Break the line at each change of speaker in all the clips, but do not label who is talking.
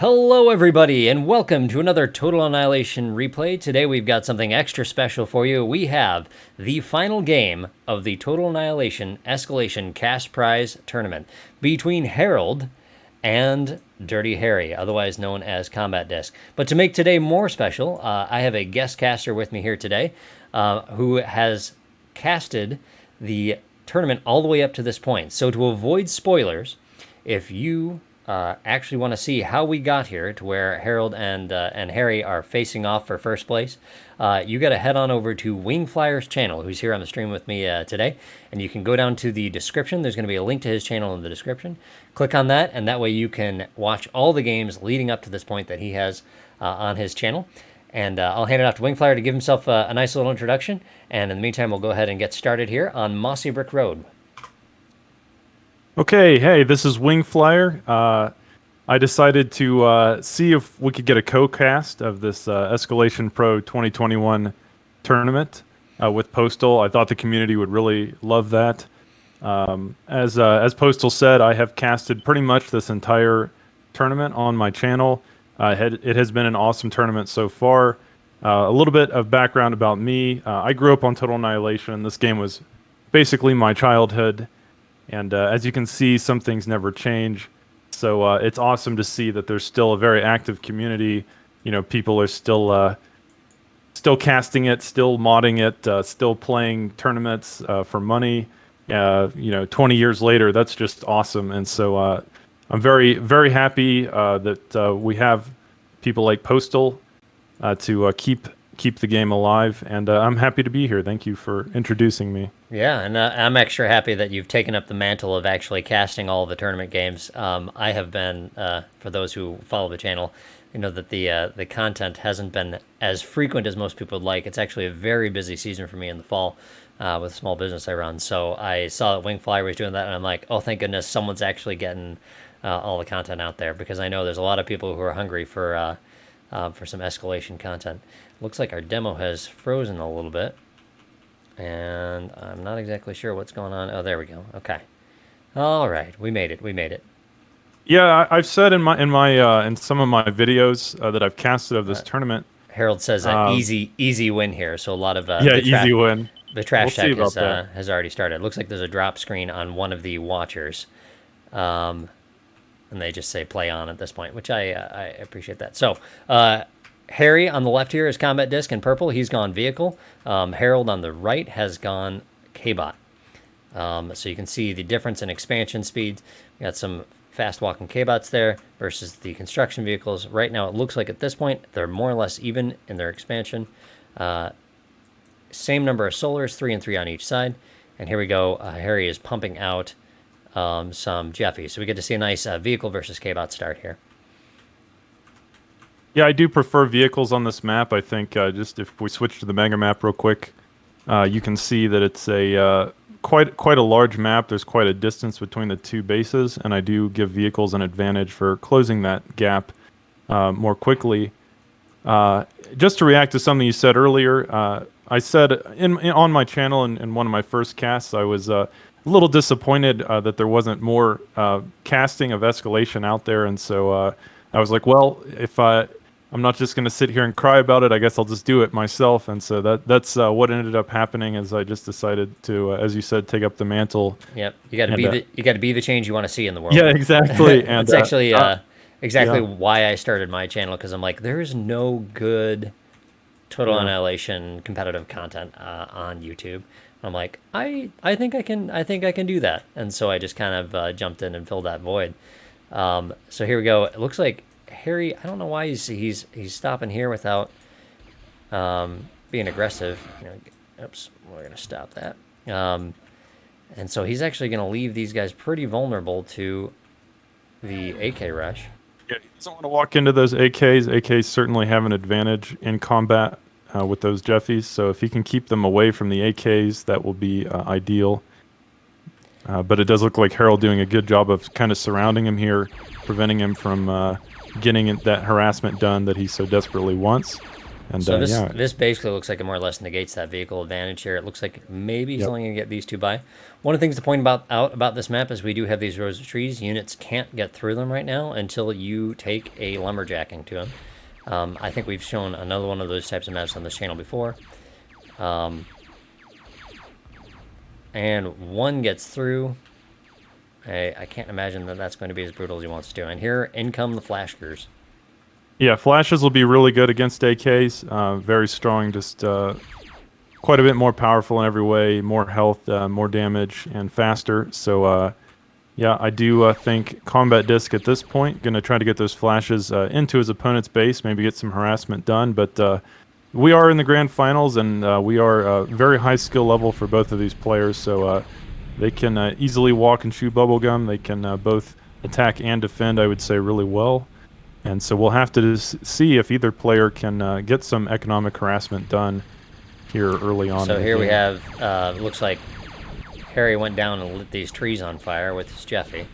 Hello, everybody, and welcome to another Total Annihilation replay. Today we've got something extra special for you. We have the final game of the Total Annihilation Escalation Cash Prize Tournament between Harald and Dirty Harry, otherwise known as Combat Disc. But to make today more special, I have a guest caster with me here today who has casted the tournament all the way up to this point. So to avoid spoilers, if you actually want to see how we got here to where Harald and Harry are facing off for first place, you got to head on over to Wingflyer's channel, who's here on the stream with me today, and you can go down to the description. There's going to be a link to his channel in the description. Click on that, and that way you can watch all the games leading up to this point that he has on his channel. And I'll hand it off to Wingflyer to give himself a nice little introduction, and in the meantime, we'll go ahead and get started here on Mossy Brick Road.
Okay, hey, this is Wingflyer. I decided to see if we could get a co-cast of this Escalation Pro 2021 tournament with Postal. I thought the community would really love that. As Postal said, I have casted pretty much this entire tournament on my channel. It has been an awesome tournament so far. A little bit of background about me. I grew up on Total Annihilation. This game was basically my childhood. And as you can see, some things never change. So it's awesome to see that there's still a very active community. You know, people are still casting it, still modding it, still playing tournaments for money. 20 years later, that's just awesome. And so I'm very, very happy that we have people like Postal to keep the game alive, and I'm happy to be here. Thank you for introducing me.
Yeah, and I'm extra happy that you've taken up the mantle of actually casting all of the tournament games. I have been, for those who follow the channel, you know that the content hasn't been as frequent as most people would like. It's actually a very busy season for me in the fall with a small business I run. So I saw that Wingflyer was doing that, and I'm like, oh, thank goodness someone's actually getting all the content out there, because I know there's a lot of people who are hungry for some escalation content. Looks like our demo has frozen a little bit, and I'm not exactly sure what's going on. Oh, there we go. Okay. All right, we made it. We made it.
Yeah, I've said in some of my videos that I've casted of this tournament.
Harald says easy win here, so a lot of
easy win.
The trash tech has already started. Looks like there's a drop screen on one of the watchers, and they just say play on at this point, which I appreciate that. So Harry on the left here is Combat Disc in purple. He's gone Vehicle. Harald on the right has gone K-Bot. So you can see the difference in expansion speeds. We got some fast walking K-Bots there versus the construction vehicles. Right now it looks like at this point they're more or less even in their expansion. Same number of solars, 3 and 3 on each side. And here we go. Harry is pumping out some Jeffy. So we get to see a nice vehicle versus K-Bot start here.
Yeah, I do prefer vehicles on this map. I think just if we switch to the mega map real quick, you can see that it's a quite a large map. There's quite a distance between the two bases, and I do give vehicles an advantage for closing that gap more quickly. Just to react to something you said earlier, I said on my channel in one of my first casts, I was a little disappointed that there wasn't more casting of Escalation out there, and so I was like, well, if I'm not just going to sit here and cry about it, I guess I'll just do it myself. And so that's what ended up happening, is I just decided to, as you said, take up the mantle.
Yep, you got to be the change you want to see in the world.
Yeah, exactly. And
it's actually exactly why I started my channel, because I'm like, there is no good Total Annihilation competitive content on YouTube. I'm like, I think I can do that, and so I just kind of jumped in and filled that void. So here we go. It looks like Harry, I don't know why he's stopping here without being aggressive. Oops, we're gonna stop that. And so he's actually gonna leave these guys pretty vulnerable to the AK rush.
Yeah, he doesn't want to walk into those AKs. AKs certainly have an advantage in combat with those Jeffies. So if he can keep them away from the AKs, that will be ideal. But it does look like Harald doing a good job of kind of surrounding him here, preventing him from getting that harassment done that he so desperately wants. And
So
yeah,
this basically looks like it more or less negates that vehicle advantage here. It looks like maybe he's
yep.
only going to get these two by. One of the things to point out about this map is we do have these rows of trees. Units can't get through them right now until you take a lumberjacking to them. I think we've shown another one of those types of maps on this channel before. And one gets through. I can't imagine that that's going to be as brutal as he wants to. And here in come the flashers.
Yeah, flashes will be really good against AKs. Very strong, just quite a bit more powerful in every way, more health, more damage, and faster. So, yeah, I do think Combat Disc at this point, going to try to get those flashes into his opponent's base, maybe get some harassment done. But we are in the grand finals, and we are very high skill level for both of these players. So they can easily walk and chew bubblegum. They can both attack and defend, I would say, really well. And so we'll have to see if either player can get some economic harassment done here early on.
So here we have, looks like Harry went down and lit these trees on fire with his Jeffy.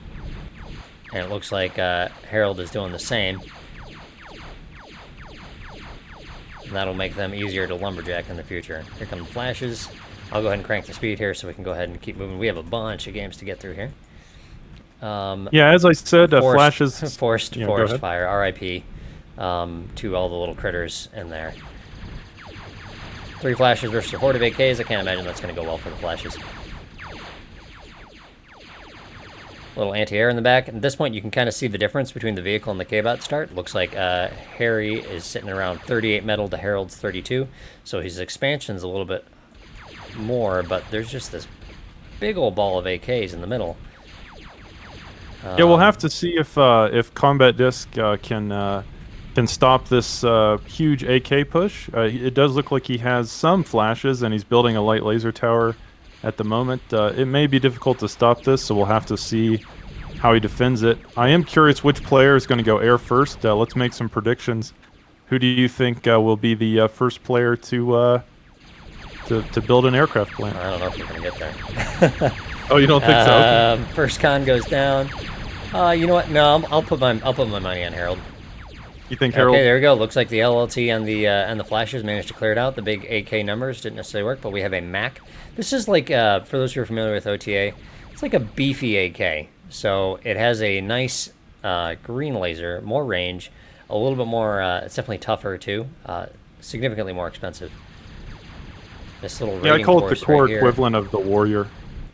And it looks like Harald is doing the same. And that'll make them easier to lumberjack in the future. Here come the flashes. I'll go ahead and crank the speed here so we can go ahead and keep moving. We have a bunch of games to get through here.
Yeah, as I said, flashes...
Forced fire, RIP, to all the little critters in there. 3 flashes versus a horde of AKs. I can't imagine that's going to go well for the flashes. Little anti-air in the back. At this point, you can kind of see the difference between the vehicle and the K-Bot start. Looks like Harry is sitting around 38 metal to Harald's 32. So his expansion's a little bit more, but there's just this big old ball of AKs in the middle.
Yeah, we'll have to see if Combat Disc can stop this huge AK push. It does look like he has some flashes, and he's building a light laser tower at the moment. It may be difficult to stop this, so we'll have to see how he defends it. I am curious which player is going to go air first. Let's make some predictions. Who do you think will be the first player to build an aircraft plant?
I don't know if we're going to get there.
Oh, you don't think so?
First con goes down. You know what? No, I'll put my money on Harald.
You think Harald?
Okay, there we go. Looks like the LLT and the flashes managed to clear it out. The big AK numbers didn't necessarily work, but we have a Mac. This is like, for those who are familiar with OTA, it's like a beefy AK. So it has a nice green laser, more range, a little bit more. It's definitely tougher too. Significantly more expensive. This little
I call it the core
right
equivalent of the Warrior.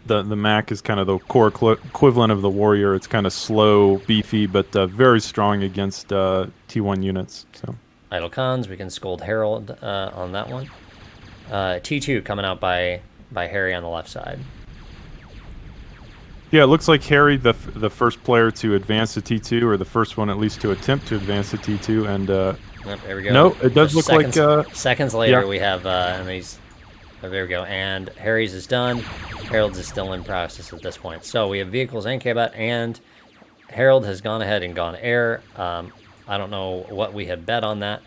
The Mac is kind of the core equivalent of the Warrior. It's kind of slow, beefy, but very strong against T1 units. So
idle cons, we can scold Harald on that one. T2 coming out by Harry on the left side.
Yeah, it looks like Harry, the first player to advance to T2, or the first one at least to attempt to advance to T2, and
yep, there we go.
No, it does look
seconds,
like
seconds later
yeah.
we have and these. Oh, there we go, and Harry's is done. Harald's is still in process at this point. So we have vehicles and K-Bot, and Harald has gone ahead and gone air. I don't know what we had bet on that,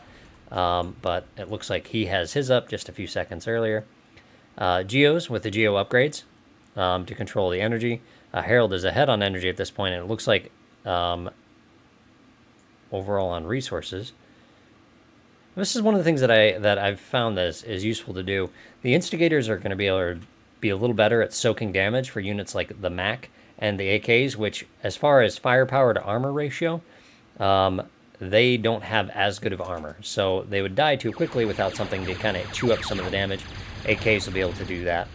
but it looks like he has his up just a few seconds earlier. Geos with the Geo upgrades to control the energy. Harald is ahead on energy at this point, and it looks like overall on resources. This is one of the things that I've found that is useful to do. The instigators are going to be able to be a little better at soaking damage for units like the Mac and the AKs, which, as far as firepower to armor ratio, they don't have as good of armor. So they would die too quickly without something to kind of chew up some of the damage. AKs will be able to do that.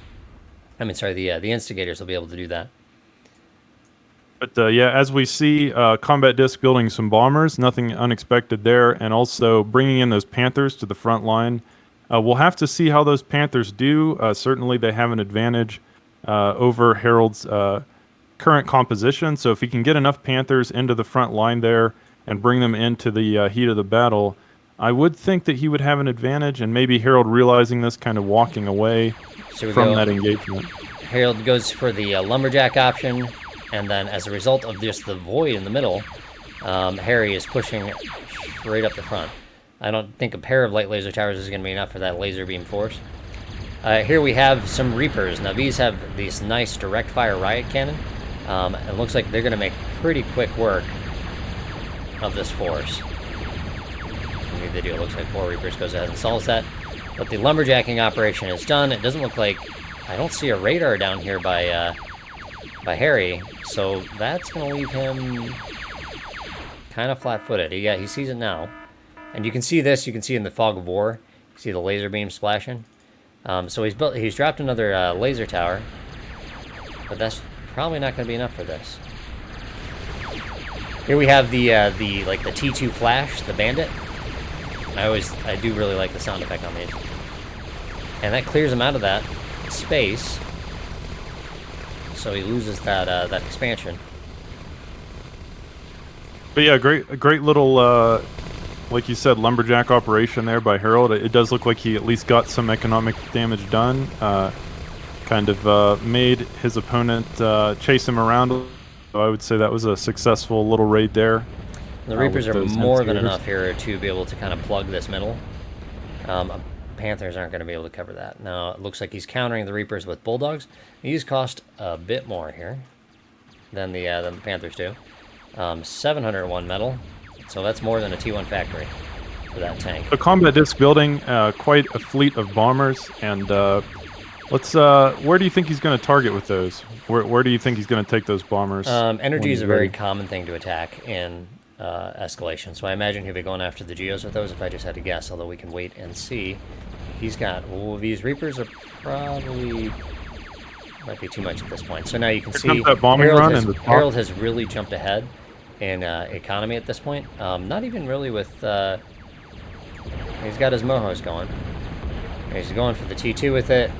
I mean, sorry, the instigators will be able to do that.
But yeah, as we see, Combat Disc building some bombers, nothing unexpected there, and also bringing in those Panthers to the front line. We'll have to see how those Panthers do. Certainly they have an advantage over Harald's current composition, so if he can get enough Panthers into the front line there and bring them into the heat of the battle, I would think that he would have an advantage, and maybe Harald realizing this, kind of walking away from that engagement.
Harald goes for the lumberjack option. And then, as a result of just the void in the middle, Harry is pushing straight up the front. I don't think a pair of light laser towers is going to be enough for that laser beam force. Here we have some Reapers. Now, these have these nice direct fire riot cannon. It looks like they're going to make pretty quick work of this force. We need they do. It looks like 4 Reapers goes ahead and solves that. But the lumberjacking operation is done. It doesn't look like... I don't see a radar down here by Harry, so that's going to leave him kind of flat-footed. Yeah, he sees it now. And you can see this. You can see in the fog of war. You see the laser beam splashing. So he's dropped another laser tower, but that's probably not going to be enough for this. Here we have the T2 flash, the bandit. I do really like the sound effect on these. And that clears him out of that space, so he loses that expansion.
But yeah, great little, like you said, lumberjack operation there by Harald. It does look like he at least got some economic damage done. Kind of made his opponent chase him around. So I would say that was a successful little raid there.
The Reapers are more than enough here to be able to kind of plug this middle. Panthers aren't going to be able to cover that. Now, it looks like he's countering the Reapers with Bulldogs. These cost a bit more here than the Panthers do. 701 metal, so that's more than a T1 factory for that tank.
The combat disc building, quite a fleet of bombers, and where do you think he's going to target with those? Where do you think he's going to take those bombers?
Energy is a very common thing to attack in escalation, so I imagine he'll be going after the geos with those if I just had to guess, although we can wait and see. He's got... these Reapers are probably... might be too much at this point. So now you can see Harald has really jumped ahead in economy at this point. Not even really with... he's got his mohos going. He's going for the T2 with it.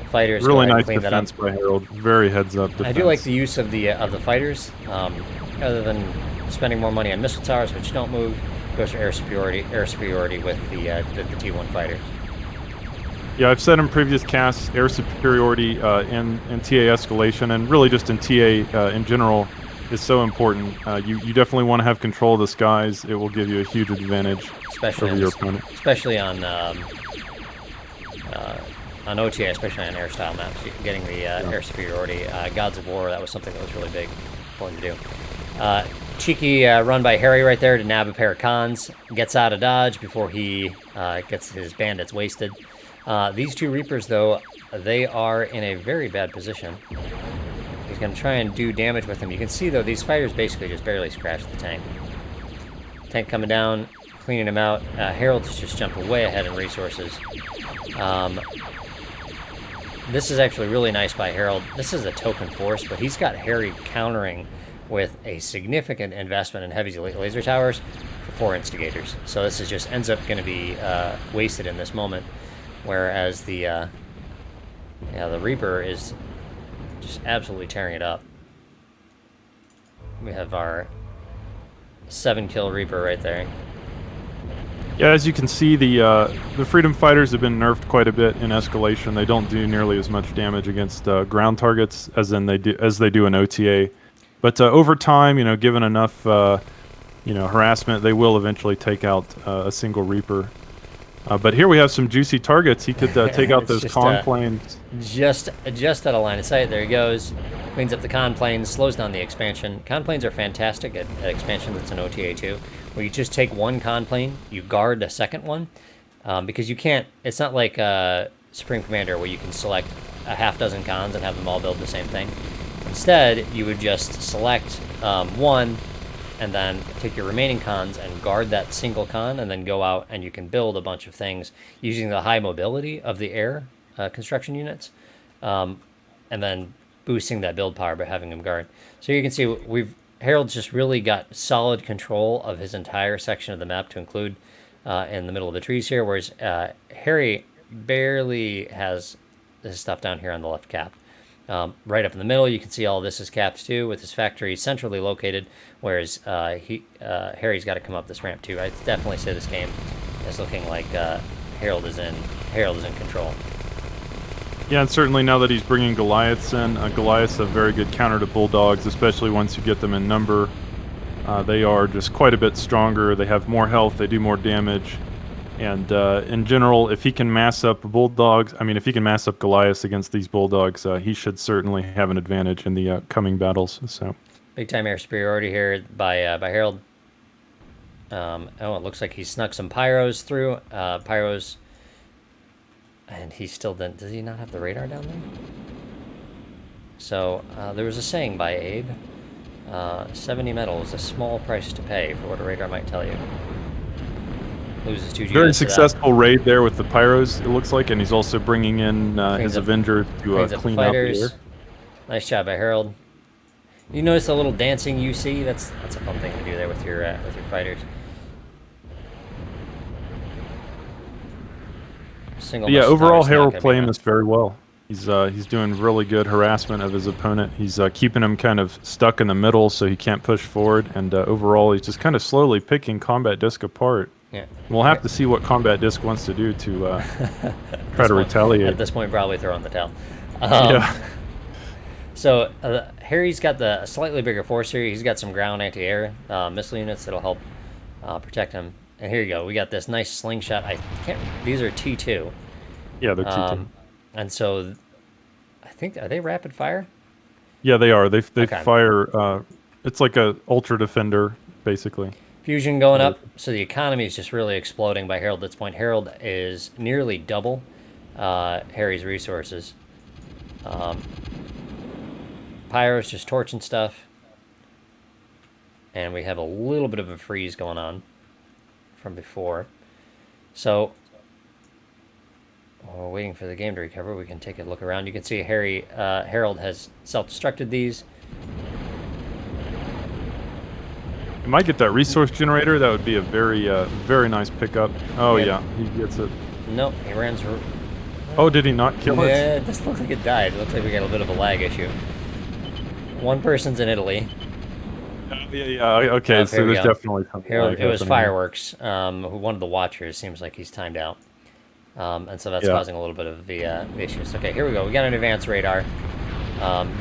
Fighters
really nice defense by Harald. Very heads up defense.
I do like the use of the fighters. Rather than spending more money on missile towers, which don't move, goes for air superiority with the T1 fighters.
Yeah, I've said in previous casts, air superiority in TA escalation, and really just in TA in general, is so important. You definitely want to have control of the skies. It will give you a huge advantage over your opponent.
Especially on OTA, especially on air style maps, getting the air superiority. Gods of War, that was something that was really big for him to do. Cheeky run by Harry right there to nab a pair of cons. Gets out of dodge before he gets his bandits wasted. These 2 Reapers, though, they are in a very bad position. He's going to try and do damage with them. You can see, though, these fighters basically just barely scratched the tank. Tank coming down, cleaning him out. Harald's just jumped way ahead in resources. This is actually really nice by Harald. This is a token force, but he's got Harry countering with a significant investment in heavy laser towers for 4 instigators. So this is just ends up going to be wasted in this moment, whereas the Reaper is just absolutely tearing it up. We have our 7-kill Reaper right there.
Yeah, as you can see, the Freedom Fighters have been nerfed quite a bit in escalation. They don't do nearly as much damage against ground targets as they do in OTA. But over time, given enough, harassment, they will eventually take out a single Reaper. But here we have some juicy targets. He could take out those con planes.
Just out of line of sight. There he goes. Cleans up the con planes, slows down the expansion. Con planes are fantastic at expansion that's in OTA too, where you just take one con plane, you guard a second one, because you can't... It's not like Supreme Commander where you can select a half dozen cons and have them all build the same thing. Instead, you would just select one, and then take your remaining cons and guard that single con, and then go out and you can build a bunch of things using the high mobility of the air construction units, and then boosting that build power by having them guard. So you can see Harald's just really got solid control of his entire section of the map to include in the middle of the trees here, whereas Harry barely has his stuff down here on the left cap. Right up in the middle, you can see all this is capped too, with his factory centrally located, whereas Harry's got to come up this ramp too. I'd definitely say this game is looking like Harald is in control.
Yeah, and certainly now that he's bringing Goliaths in, Goliaths have very good counter to Bulldogs, especially once you get them in number. They are just quite a bit stronger. They have more health. They do more damage. And in general, if he can mass up Bulldogs, if he can mass up Goliaths against these Bulldogs, he should certainly have an advantage in the coming battles. So,
big time air superiority here by Harald. Oh, it looks like he snuck some pyros through. Pyros, and he still didn't. Does he not have the radar down there? So there was a saying by Abe: 70 metal is a small price to pay for what a radar might tell you. Loses 2 units.
Very successful raid there with the pyros, it looks like, and he's also bringing in his Avenger to clean out the air.
Nice job by Harald. You notice a little dancing you see? That's a fun thing to do there with your fighters.
Yeah, overall Harald playing this very well. He's doing really good harassment of his opponent. He's keeping him kind of stuck in the middle so he can't push forward, and overall he's just kind of slowly picking Combat Disc apart.
Yeah.
We'll have to see what Combat Disc wants to do to try to retaliate.
At this point, probably throw in the towel.
Yeah.
So Harry's got the slightly bigger force here. He's got some ground anti-air missile units that'll help protect him. And here you go. We got this nice slingshot. These are T2.
Yeah, they're T2.
And so I think, are they rapid fire?
Yeah, they are. They fire. It's like a ultra defender, basically.
Fusion going up, so the economy is just really exploding by Harald at this point. Harald is nearly double Harry's resources. Pyro's just torching stuff. And we have a little bit of a freeze going on from before. So, while we're waiting for the game to recover, we can take a look around. You can see Harald has self-destructed these.
You might get that resource generator. That would be a very nice pickup. Oh yeah, he gets it.
Nope, he ran through.
Oh, did he not kill it?
Yeah, it doesn't look like it died. It looks like we got a bit of a lag issue. One person's in Italy.
Yeah. Okay, so there's definitely something.
It was Fireworks. One of the watchers seems like he's timed out, and so that's causing a little bit of the issues. Okay, here we go. We got an advanced radar,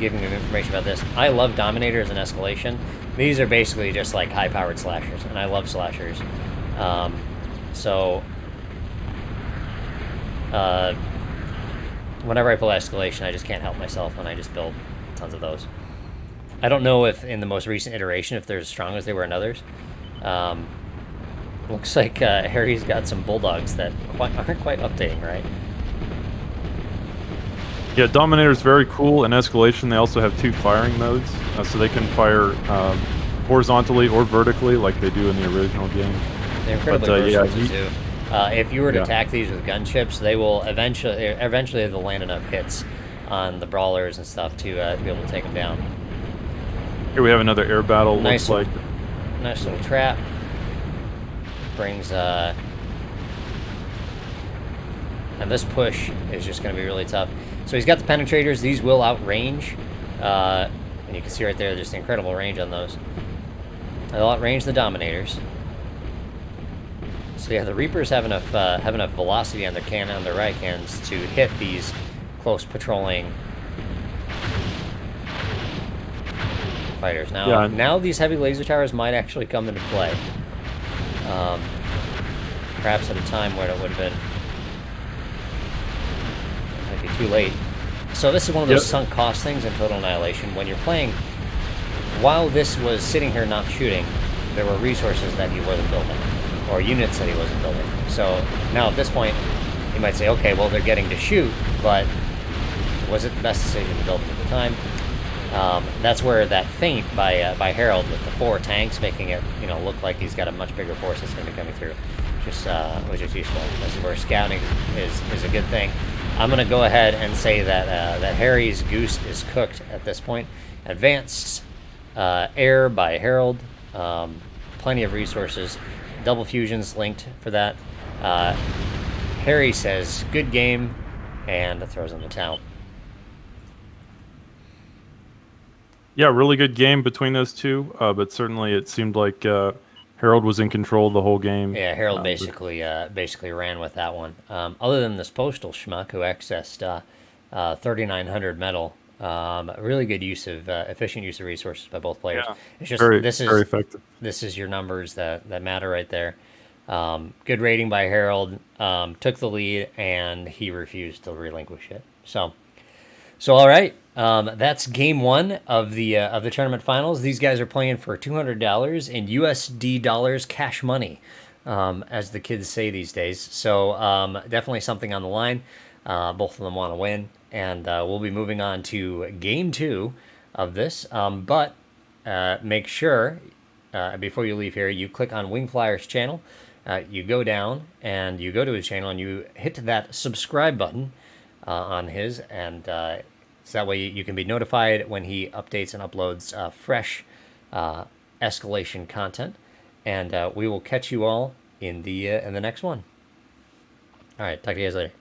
giving him information about this. I love Dominators and Escalation. These are basically just like high-powered slashers, and I love slashers. Whenever I pull Escalation, I just can't help myself, and I just build tons of those. I don't know if in the most recent iteration if they're as strong as they were in others. Looks like Harry's got some bulldogs that aren't quite updating right.
Yeah, Dominator's very cool. In Escalation, they also have 2 firing modes, so they can fire horizontally or vertically like they do in the original game.
They're incredibly versatile too. If you were to attack these with gunships, they will eventually they'll land enough hits on the brawlers and stuff to be able to take them down.
Here we have another air battle.
Nice
looks like
nice little trap. Brings and this push is just going to be really tough. So he's got the penetrators. These will outrange, and you can see right there, just incredible range on those. They'll outrange the Dominators. So yeah, the Reapers have enough velocity on their right cannons to hit these close patrolling fighters. Now these heavy laser towers might actually come into play. Perhaps at a time where it would have been might be too late. So this is one of those sunk cost things in Total Annihilation. When you're playing, while this was sitting here not shooting, there were resources that he wasn't building, or units that he wasn't building. So now at this point, you might say, okay, well they're getting to shoot, but was it the best decision to build them at the time? That's where that feint by Harald with the 4 tanks making it look like he's got a much bigger force that's going to be coming through, which is useful. This is where scouting is a good thing. I'm going to go ahead and say that Harry's goose is cooked at this point. Advanced air by Harald, plenty of resources, double fusions linked for that. Harry says good game and throws in the towel.
Yeah, really good game between those two, but certainly it seemed like Harald was in control the whole game.
Yeah, Harald basically ran with that one. Other than this postal schmuck who accessed 3,900 metal, really good efficient use of resources by both players.
Yeah,
it's just
very effective.
This is your numbers that matter right there. Good rating by Harald. Took the lead and he refused to relinquish it. So all right. That's game one of the tournament finals. These guys are playing for $200 in USD dollars cash money, as the kids say these days. So definitely something on the line. Both of them want to win, and we'll be moving on to game two of this. But make sure before you leave here, you click on Wingflyer's channel. You go down and you go to his channel and you hit that subscribe button on his, and so that way you can be notified when he updates and uploads fresh escalation content. And we will catch you all in the next one. All right, talk to you guys later.